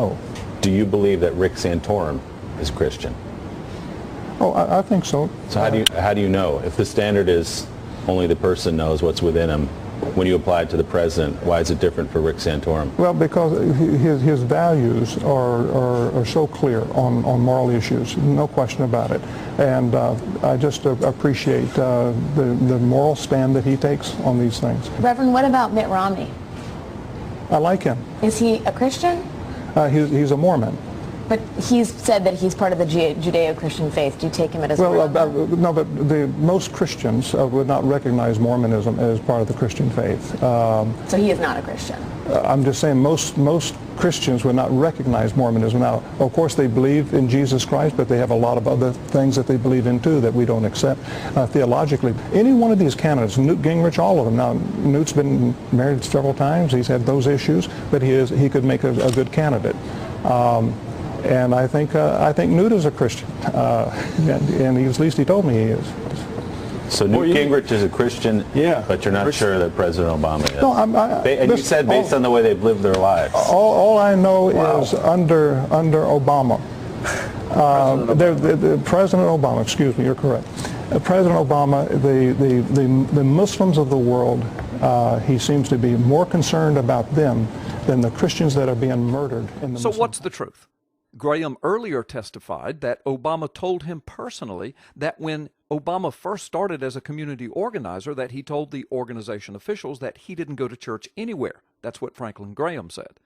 Oh, Do you believe that Rick Santorum is Christian? oh, I think so. So how do you know? If the standard is only the person knows what's within him, when you apply it to the president, why is it different for Rick Santorum? Well, because his values are so clear on moral issues, no question about it. And I just appreciate the moral stand that he takes on these things. Reverend, what about Mitt Romney? I like him. Is he a Christian? He's a Mormon. But he's said that he's part of the Judeo-Christian faith. Do you take him at his Well, word? no, but most Christians would not recognize Mormonism as part of the Christian faith. So he is not a Christian? I'm just saying most Christians would not recognize Mormonism. Now, of course, they believe in Jesus Christ, but they have a lot of other things that they believe in, too, that we don't accept theologically. Any one of these candidates, Newt Gingrich, all of them. Now, Newt's been married several times. He's had those issues, but he could make a good candidate. And I think Newt is a Christian, and at least he told me he is. So Newt Gingrich is a Christian, Yeah. but you're not sure that President Obama is. No, And you said based on the way they've lived their lives. All I know is under Obama, President Obama. Excuse me, you're correct. President Obama, the Muslims of the world, he seems to be more concerned about them than the Christians that are being murdered in the So Muslim. what's the truth? Graham earlier testified that Obama told him personally that when Obama first started as a community organizer, that he told the organization officials that he didn't go to church anywhere. That's what Franklin Graham said.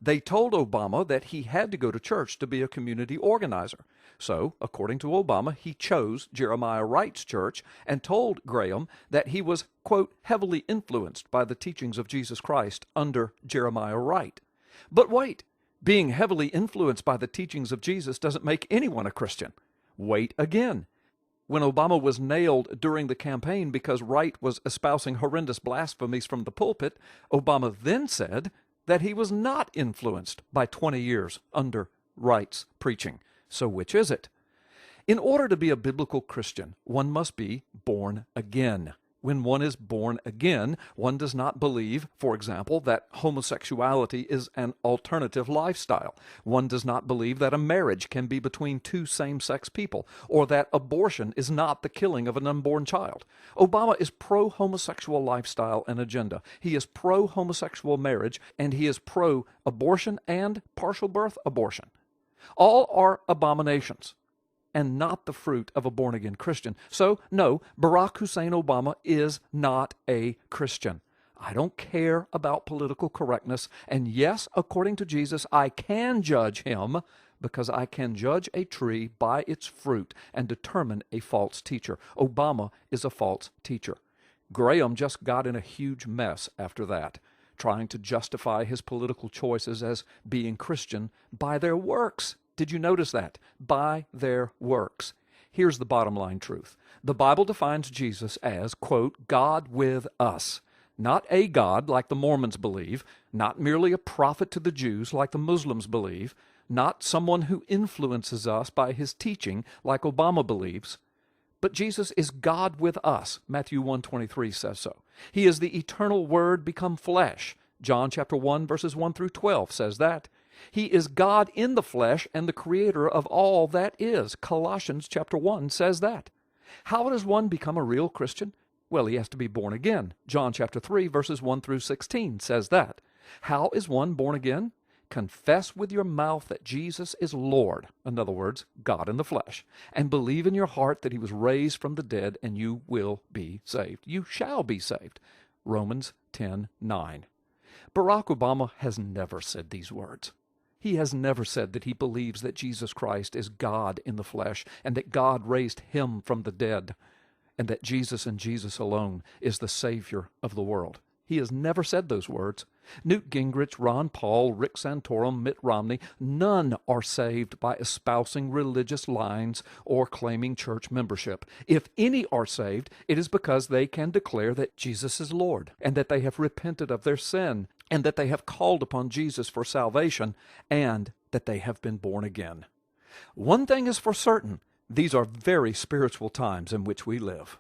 They told Obama that he had to go to church to be a community organizer. So, according to Obama, he chose Jeremiah Wright's church and told Graham that he was, quote, heavily influenced by the teachings of Jesus Christ under Jeremiah Wright. But wait, being heavily influenced by the teachings of Jesus doesn't make anyone a Christian. Wait again. When Obama was nailed during the campaign because Wright was espousing horrendous blasphemies from the pulpit, Obama then said that he was not influenced by 20 years under Wright's preaching. So which is it? In order to be a biblical Christian, one must be born again. When one is born again, one does not believe, for example, that homosexuality is an alternative lifestyle. One does not believe that a marriage can be between two same-sex people, or that abortion is not the killing of an unborn child. Obama is pro-homosexual lifestyle and agenda. He is pro-homosexual marriage, and he is pro-abortion and partial birth abortion. All are abominations, and not the fruit of a born-again Christian. So, no, Barack Hussein Obama is not a Christian. I don't care about political correctness, and yes, according to Jesus, I can judge him because I can judge a tree by its fruit and determine a false teacher. Obama is a false teacher. Graham just got in a huge mess after that, trying to justify his political choices as being Christian by their works. Did you notice that? By their works. Here's the bottom line truth. The Bible defines Jesus as, quote, God with us. Not a God like the Mormons believe, not merely a prophet to the Jews like the Muslims believe, not someone who influences us by his teaching like Obama believes, but Jesus is God with us. Matthew 1:23 says so. He is the eternal Word become flesh. John chapter 1 verses 1 through 12 says that. He is God in the flesh and the creator of all that is. Colossians chapter 1 says that. How does one become a real Christian? Well, he has to be born again. John chapter 3 verses 1 through 16 says that. How is one born again? Confess with your mouth that Jesus is Lord, in other words, God in the flesh, and believe in your heart that he was raised from the dead, and you will be saved. You shall be saved. Romans 10:9. Barack Obama has never said these words. He has never said that he believes that Jesus Christ is God in the flesh and that God raised him from the dead and that Jesus and Jesus alone is the Savior of the world. He has never said those words. Newt Gingrich, Ron Paul, Rick Santorum, Mitt Romney, none are saved by espousing religious lines or claiming church membership. If any are saved, it is because they can declare that Jesus is Lord and that they have repented of their sin and that they have called upon Jesus for salvation and that they have been born again. One thing is for certain, these are very spiritual times in which we live.